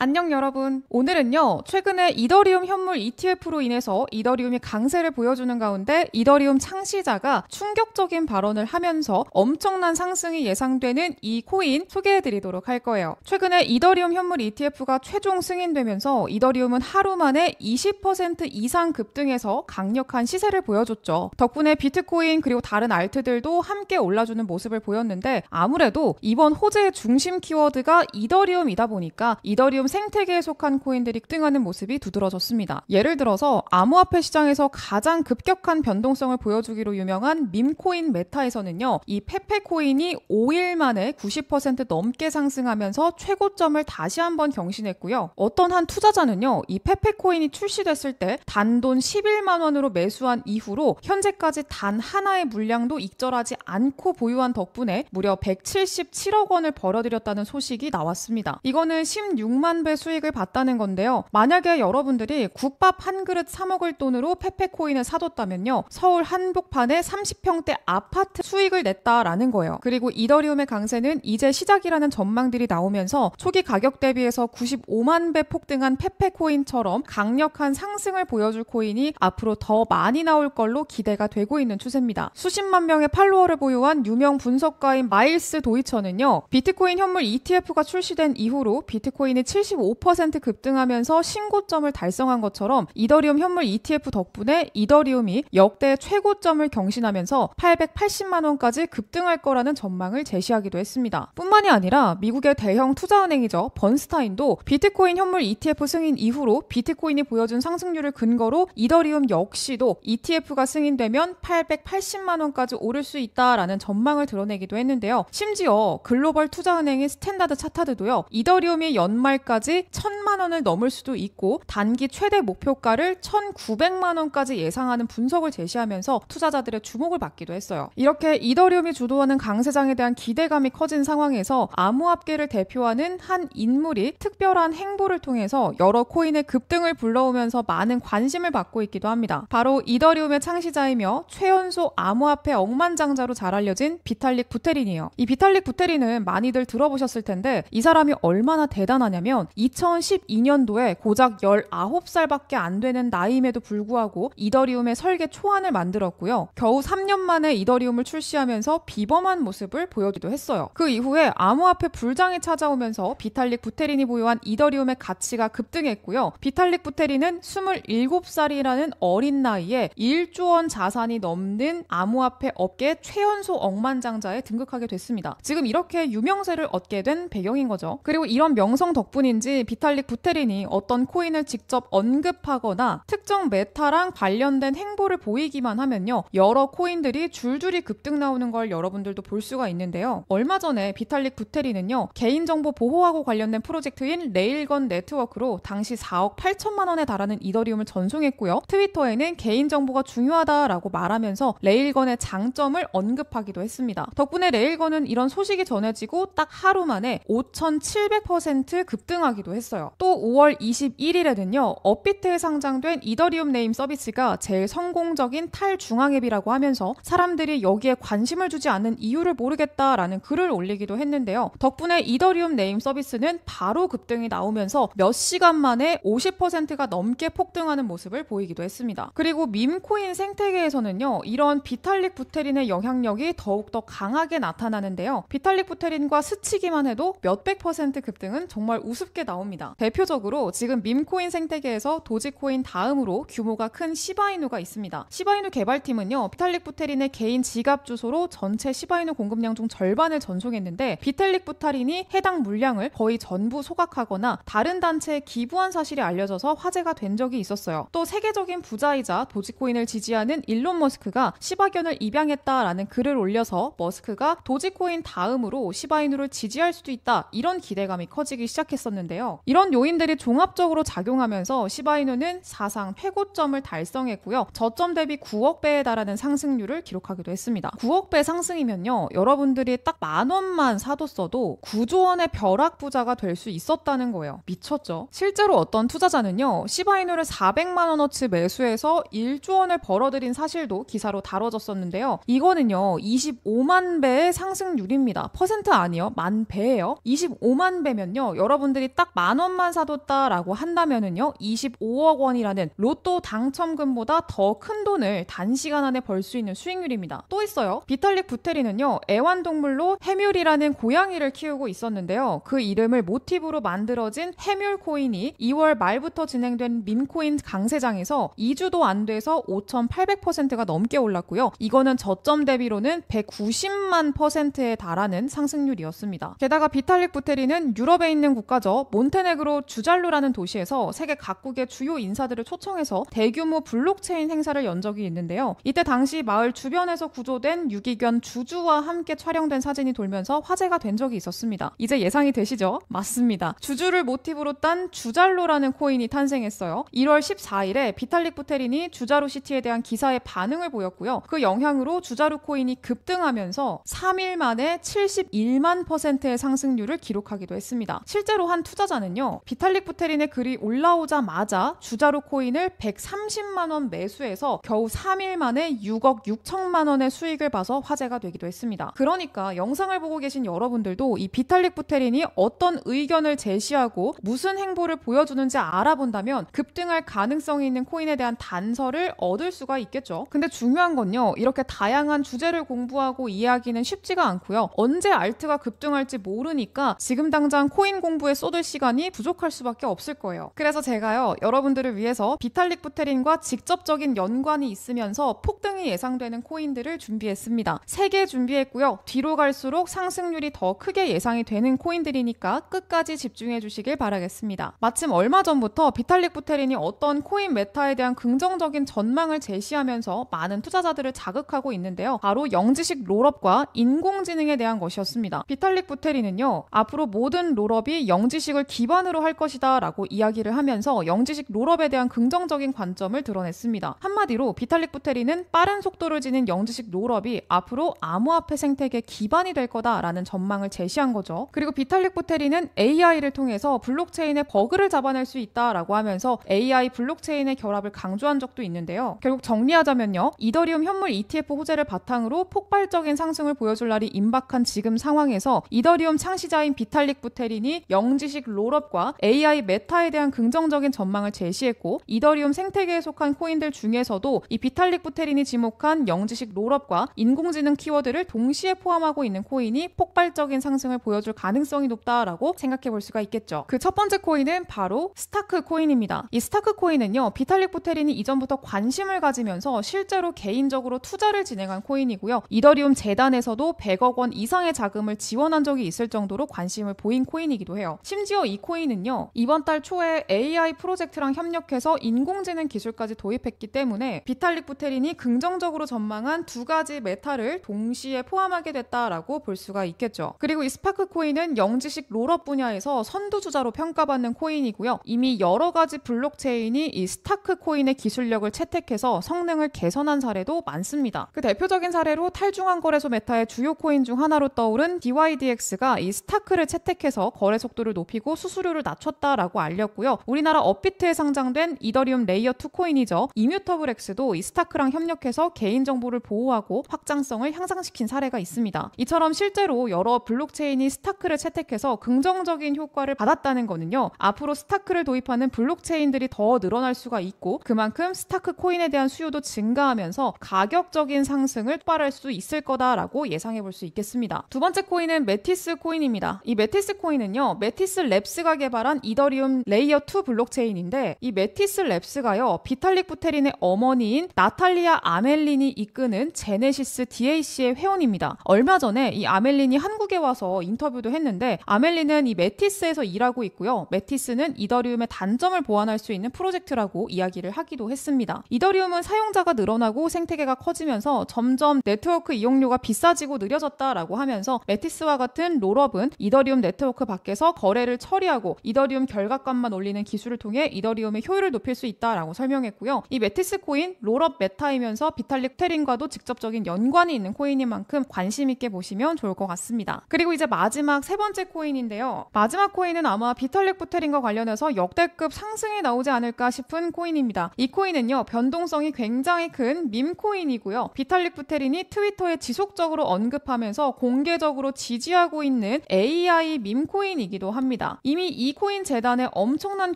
안녕 여러분. 오늘은요, 최근에 이더리움 현물 ETF로 인해서 이더리움이 강세를 보여주는 가운데 이더리움 창시자가 충격적인 발언을 하면서 엄청난 상승이 예상되는 이 코인 소개해드리도록 할 거예요. 최근에 이더리움 현물 ETF가 최종 승인되면서 이더리움은 하루 만에 20% 이상 급등해서 강력한 시세를 보여줬죠. 덕분에 비트코인 그리고 다른 알트들도 함께 올라주는 모습을 보였는데, 아무래도 이번 호재의 중심 키워드가 이더리움이다 보니까 이더리움 생태계에 속한 코인들이 급등하는 모습이 두드러졌습니다. 예를 들어서 암호화폐 시장에서 가장 급격한 변동성을 보여주기로 유명한 밈코인 메타에서는요, 이 페페코인이 5일 만에 90% 넘게 상승하면서 최고점을 다시 한번 경신했고요. 어떤 한 투자자는요, 이 페페코인이 출시됐을 때 단돈 11만 원으로 매수한 이후로 현재까지 단 하나의 물량도 익절하지 않고 보유한 덕분에 무려 177억 원을 벌어들였다는 소식이 나왔습니다. 이거는 16만 배 수익을 봤다는 건데요. 만약에 여러분들이 국밥 한 그릇 사 먹을 돈으로 페페코인을 사뒀다면요, 서울 한복판에 30평대 아파트 수익을 냈다라는 거예요. 그리고 이더리움의 강세는 이제 시작이라는 전망들이 나오면서 초기 가격 대비해서 95만 배 폭등한 페페코인처럼 강력한 상승을 보여줄 코인이 앞으로 더 많이 나올 걸로 기대가 되고 있는 추세입니다. 수십만 명의 팔로워를 보유한 유명 분석가인 마일스 도이처는요, 비트코인 현물 ETF가 출시된 이후로 비트코인이 75% 급등하면서 신고점을 달성한 것처럼 이더리움 현물 ETF 덕분에 이더리움이 역대 최고점을 경신하면서 880만 원까지 급등할 거라는 전망을 제시하기도 했습니다. 뿐만이 아니라 미국의 대형 투자은행이죠, 번스타인도 비트코인 현물 ETF 승인 이후로 비트코인이 보여준 상승률을 근거로 이더리움 역시도 ETF가 승인되면 880만 원까지 오를 수 있다라는 전망을 드러내기도 했는데요. 심지어 글로벌 투자은행인 스탠다드 차타드도요, 이더리움이 연말까지 1,000만 원을 넘을 수도 있고 단기 최대 목표가를 1,900만 원까지 예상하는 분석을 제시하면서 투자자들의 주목을 받기도 했어요. 이렇게 이더리움이 주도하는 강세장에 대한 기대감이 커진 상황에서 암호화폐를 대표하는 한 인물이 특별한 행보를 통해서 여러 코인의 급등을 불러오면서 많은 관심을 받고 있기도 합니다. 바로 이더리움의 창시자이며 최연소 암호화폐 억만장자로 잘 알려진 비탈릭 부테린이에요. 이 비탈릭 부테린은 많이들 들어보셨을 텐데, 이 사람이 얼마나 대단하냐면 2012년도에 고작 19살밖에 안 되는 나이임에도 불구하고 이더리움의 설계 초안을 만들었고요. 겨우 3년 만에 이더리움을 출시하면서 비범한 모습을 보여주기도 했어요. 그 이후에 암호화폐 불장이 찾아오면서 비탈릭 부테린이 보유한 이더리움의 가치가 급등했고요. 비탈릭 부테린은 27살이라는 어린 나이에 1조 원 자산이 넘는 암호화폐 업계 최연소 억만장자에 등극하게 됐습니다. 지금 이렇게 유명세를 얻게 된 배경인 거죠. 그리고 이런 명성 덕분인지 비탈릭 부테린이 어떤 코인을 직접 언급하거나 특정 메타랑 관련된 행보를 보이기만 하면요, 여러 코인들이 줄줄이 급등 나오는 걸 여러분들도 볼 수가 있는데요. 얼마 전에 비탈릭 부테린은요, 개인정보 보호하고 관련된 프로젝트인 레일건 네트워크로 당시 4억 8천만 원에 달하는 이더리움을 전송했고요. 트위터에는 개인정보가 중요하다라고 말하면서 레일건의 장점을 언급하기도 했습니다. 덕분에 레일건은 이런 소식이 전해지고 딱 하루 만에 5,700% 급등하기도 했어요. 또 5월 21일에는요, 업비트에 상장된 이더리움 네임 서비스가 제일 성공적인 탈중앙앱이라고 하면서 사람들이 여기에 관심을 주지 않는 이유를 모르겠다라는 글을 올리기도 했는데요. 덕분에 이더리움 네임 서비스는 바로 급등이 나오면서 몇 시간 만에 50%가 넘게 폭등하는 모습을 보이기도 했습니다. 그리고 밈코인 생태계에서는요, 이런 비탈릭 부테린의 영향력이 더욱더 강하게 나타나는데요. 비탈릭 부테린과 스치기만 해도 몇백 퍼센트 급등은 정말 우습게 나옵니다. 대표적으로 지금 밈코인 생태계에서 도지코인 다음으로 규모가 큰 시바이누가 있습니다. 시바이누 개발팀은요, 비탈릭 부테린의 개인 지갑 주소로 전체 시바이누 공급량 중 절반을 전송했는데, 비탈릭 부테린이 해당 물량을 거의 전부 소각하거나 다른 단체에 기부한 사실이 알려져서 화제가 된 적이 있었어요. 또 세계적인 부자이자 도지코인을 지지하는 일론 머스크가 시바견을 입양했다라는 글을 올려서 머스크가 도지코인 다음으로 시바이누를 지지할 수도 있다, 이런 기대감이 커지기 시작했었는데요. 이런 요인들이 종합적으로 작용하면서 시바이누는 사상 최고점을 달성했고요. 저점 대비 9억 배에 달하는 상승률을 기록하기도 했습니다. 9억 배 상승이면요, 여러분들이 딱 10,000원만 사뒀어도 9조 원의 벼락 부자가 될 수 있었다는 거예요. 미쳤죠? 실제로 어떤 투자자는요, 시바이누를 400만 원어치 매수해서 1조 원을 벌어들인 사실도 기사로 다뤄졌었는데요. 이거는요, 25만 배의 상승률입니다. 퍼센트 아니요, 만 배예요. 25만 배면요, 여러분들이 딱 10,000원만 1000원만 사뒀다라고 한다면은요 25억 원이라는 로또 당첨금보다 더 큰 돈을 단시간 안에 벌 수 있는 수익률입니다. 또 있어요. 비탈릭 부테린은요 애완동물로 해뮬이라는 고양이를 키우고 있었는데요. 그 이름을 모티브로 만들어진 해뮬 코인이 2월 말부터 진행된 밈코인 강세장에서 2주도 안 돼서 5,800%가 넘게 올랐고요. 이거는 저점 대비로는 190만 %에 달하는 상승률이었습니다. 게다가 비탈릭 부테린은 유럽에 있는 국가죠. 몬테네그로 주잘루라는 도시에서 세계 각국의 주요 인사들을 초청해서 대규모 블록체인 행사를 연 적이 있는데요. 이때 당시 마을 주변에서 구조된 유기견 주주와 함께 촬영된 사진이 돌면서 화제가 된 적이 있었습니다. 이제 예상이 되시죠? 맞습니다. 주주를 모티브로 딴 주잘루라는 코인이 탄생했어요. 1월 14일에 비탈릭 부테린이 주자루 시티에 대한 기사에 반응을 보였고요. 그 영향으로 주자루 코인이 급등하면서 3일 만에 71만 %의 상승률을 기록하기도 했습니다. 실제로 한 투자자는요. 비탈릭 부테린의 글이 올라오자마자 주자루 코인을 130만 원 매수해서 겨우 3일 만에 6억 6천만 원의 수익을 봐서 화제가 되기도 했습니다. 그러니까 영상을 보고 계신 여러분들도 이 비탈릭 부테린이 어떤 의견을 제시하고 무슨 행보를 보여주는지 알아본다면 급등할 가능성이 있는 코인에 대한 단서를 얻을 수가 있겠죠. 근데 중요한 건요. 이렇게 다양한 주제를 공부하고 이해하기는 쉽지가 않고요. 언제 알트가 급등할지 모르니까 지금 당장 코인 공부에 쏟을 시간이 부족할 수밖에 없을 거예요. 그래서 제가요. 여러분들을 위해서 비탈릭 부테린과 직접적인 연관이 있으면서 폭등이 예상되는 코인들을 준비했습니다. 3개 준비했고요. 뒤로 갈수록 상승률이 더 크게 예상이 되는 코인들이니까 끝까지 집중해 주시길 바라겠습니다. 마침 얼마 전부터 비탈릭 부테린이 어떤 코인 메타에 대한 긍정적인 전망을 제시하면서 많은 투자자들을 자극하고 있는데요. 바로 영지식 롤업과 인공지능에 대한 것이었습니다. 비탈릭 부테린은요. 앞으로 모든 롤업이 영지식을 기반으로 할 것이다 라고 이야기를 하면서 영지식 롤업에 대한 긍정적인 관점을 드러냈습니다. 한마디로 비탈릭 부테린은 빠른 속도를 지닌 영지식 롤업이 앞으로 암호화폐 생태계 기반이 될 거다라는 전망을 제시한 거죠. 그리고 비탈릭 부테린은 AI를 통해서 블록체인의 버그를 잡아낼 수 있다라고 하면서 AI 블록체인의 결합을 강조한 적도 있는데요. 결국 정리하자면요. 이더리움 현물 ETF 호재를 바탕으로 폭발적인 상승을 보여줄 날이 임박한 지금 상황에서 이더리움 창시자인 비탈릭 부테린이 영지식 롤업과 AI 메타에 대한 긍정적인 전망을 제시했고 이더리움 생태계에 속한 코인들 중에서도 이 비탈릭 부테린이 지목한 영지식 롤업과 인공지능 키워드를 동시에 포함하고 있는 코인이 폭발적인 상승을 보여줄 가능성이 높다라고 생각해 볼 수가 있겠죠. 그 첫 번째 코인은 바로 스타크 코인입니다. 이 스타크 코인은요. 비탈릭 부테린이 이전부터 관심을 가지면서 실제로 개인적으로 투자를 진행한 코인이고요. 이더리움 재단에서도 100억 원 이상의 자금을 지원한 적이 있을 정도로 관심을 보인 코인이기도 해요. 심지어 이 코인은요. 이번 달 초에 AI 프로젝트랑 협력해서 인공지능 기술까지 도입했기 때문에 비탈릭 부테린이 긍정적으로 전망한 2가지 메타를 동시에 포함하게 됐다라고 볼 수가 있겠죠. 그리고 이 스파크 코인은 영지식 롤업 분야에서 선두주자로 평가받는 코인이고요. 이미 여러 가지 블록체인이 이 스타크 코인의 기술력을 채택해서 성능을 개선한 사례도 많습니다. 그 대표적인 사례로 탈중앙 거래소 메타의 주요 코인 중 하나로 떠오른 DYDX가 이 스타크를 채택해서 거래 속도를 높이고 수수료를 낮췄다라고 알렸고요. 우리나라 업비트에 상장된 이더리움 레이어 2 코인이죠. 이뮤터블X도 이 스타크랑 협력해서 개인정보를 보호하고 확장성을 향상시킨 사례가 있습니다. 이처럼 실제로 여러 블록체인이 스타크를 채택해서 긍정적인 효과를 받았다는 거는요. 앞으로 스타크를 도입하는 블록체인들이 더 늘어날 수가 있고 그만큼 스타크 코인에 대한 수요도 증가하면서 가격적인 상승을 폭발할 수 있을 거다라고 예상해 볼 수 있겠습니다. 두 번째 코인은 메티스 코인입니다. 이 메티스 코인은요. 메티스 랩스가 개발한 이더리움 레이어 2 블록체인인데 이 메티스 랩스가요. 비탈릭 부테린의 어머니인 나탈리아 아멜린이 이끄는 제네시스 DAC의 회원입니다. 얼마 전에 이 아멜린이 한국에 와서 인터뷰도 했는데 아멜린은 이 메티스에서 일하고 있고요. 메티스는 이더리움의 단점을 보완할 수 있는 프로젝트라고 이야기를 하기도 했습니다. 이더리움은 사용자가 늘어나고 생태계가 커지면서 점점 네트워크 이용료가 비싸지고 느려졌다라고 하면서 메티스와 같은 롤업은 이더리움 네트워크 밖에서 거래를 처리하고 이더리움 결과값만 올리는 기술을 통해 이더리움의 효율을 높일 수 있다라고 설명했고요. 이 메티스 코인 롤업 메타이면서 비탈릭 부테린과도 직접적인 연관이 있는 코인인 만큼 관심 있게 보시면 좋을 것 같습니다. 그리고 이제 마지막 세 번째 코인인데요. 마지막 코인은 아마 비탈릭 부테린과 관련해서 역대급 상승이 나오지 않을까 싶은 코인입니다. 이 코인은요. 변동성이 굉장히 큰 밈코인이고요. 비탈릭 부테린이 트위터에 지속적으로 언급하면서 공개적으로 지지하고 있는 AI 밈코인이기도 합니다. 이미 이 이코인 재단에 엄청난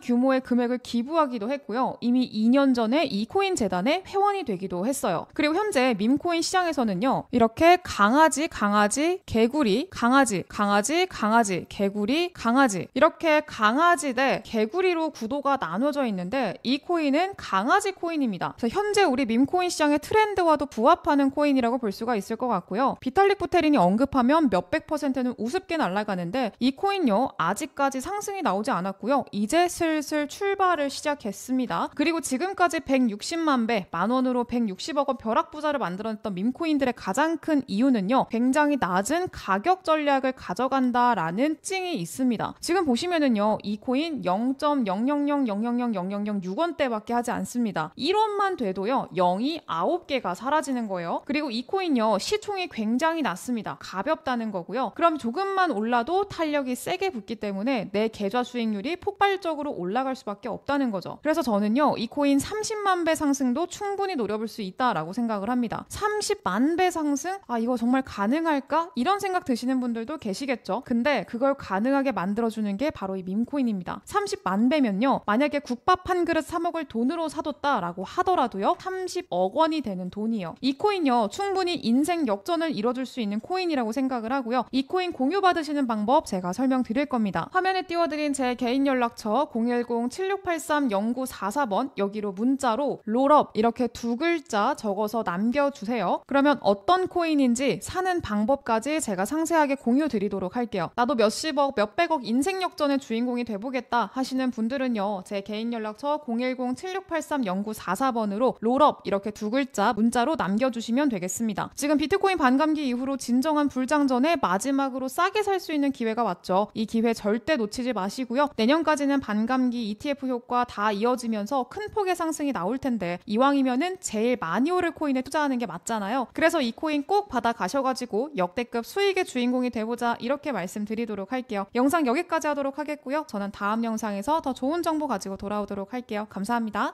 규모의 금액을 기부하기도 했고요. 이미 2년 전에 이코인 재단의 회원이 되기도 했어요. 그리고 현재 밈코인 시장에서는요. 이렇게 강아지, 개구리, 강아지, 개구리, 강아지 이렇게 강아지 대 개구리로 구도가 나눠져 있는데 이 코인은 강아지 코인입니다. 그래서 현재 우리 밈코인 시장의 트렌드와도 부합하는 코인이라고 볼 수가 있을 것 같고요. 비탈릭 부테린이 언급하면 몇백 %는 우습게 날아가는데 이 코인요. 아직까지 상승이 나오지 않았고요. 이제 슬슬 출발을 시작했습니다. 그리고 지금까지 160만 배, 만원으로 160억 원 벼락부자를 만들어냈던 밈코인들의 가장 큰 이유는요. 굉장히 낮은 가격 전략을 가져간다라는 특징이 있습니다. 지금 보시면은요. 이 코인 0.000000006원대밖에 하지 않습니다. 1원만 돼도요. 0이 9개가 사라지는 거예요. 그리고 이 코인요. 시총이 굉장히 낮습니다. 가볍다는 거고요. 그럼 조금만 올라도 탄력이 세게 붙기 때문에 내 계좌 수익률이 폭발적으로 올라갈 수밖에 없다는 거죠. 그래서 저는요. 이 코인 30만 배 상승도 충분히 노려볼 수 있다라고 생각을 합니다. 30만 배 상승? 아 이거 정말 가능할까? 이런 생각 드시는 분들도 계시겠죠. 근데 그걸 가능하게 만들어주는 게 바로 이 밈코인입니다. 30만 배면요. 만약에 국밥 한 그릇 사 먹을 돈으로 사뒀다라고 하더라도요. 30억 원이 되는 돈이에요. 이 코인요. 충분히 인생 역전을 이뤄줄 수 있는 코인이라고 생각을 하고요. 이 코인 공유 받으시는 방법 제가 설명드릴 겁니다. 화면에 띄워드린 제 개인 연락처 010-7683-0944번 여기로 문자로 롤업 이렇게 두 글자 적어서 남겨주세요. 그러면 어떤 코인인지 사는 방법까지 제가 상세하게 공유 드리도록 할게요. 나도 몇십억, 몇백억 인생 역전의 주인공이 돼보겠다 하시는 분들은요. 제 개인 연락처 010-7683-0944번으로 롤업 이렇게 두 글자 문자로 남겨주시면 되겠습니다. 지금 비트코인 반감기 이후로 진정한 불장전에 마지막으로 싸게 살 수 있는 기회가 왔죠. 이 기회 절대 놓치지 마시고요. 내년까지는 반감기 ETF 효과 다 이어지면서 큰 폭의 상승이 나올 텐데 이왕이면은 제일 많이 오를 코인에 투자하는 게 맞잖아요. 그래서 이 코인 꼭 받아 가셔가지고 역대급 수익의 주인공이 돼보자 이렇게 말씀드리도록 할게요. 영상 여기까지 하도록 하겠고요. 저는 다음 영상에서 더 좋은 정보 가지고 돌아오도록 할게요. 감사합니다.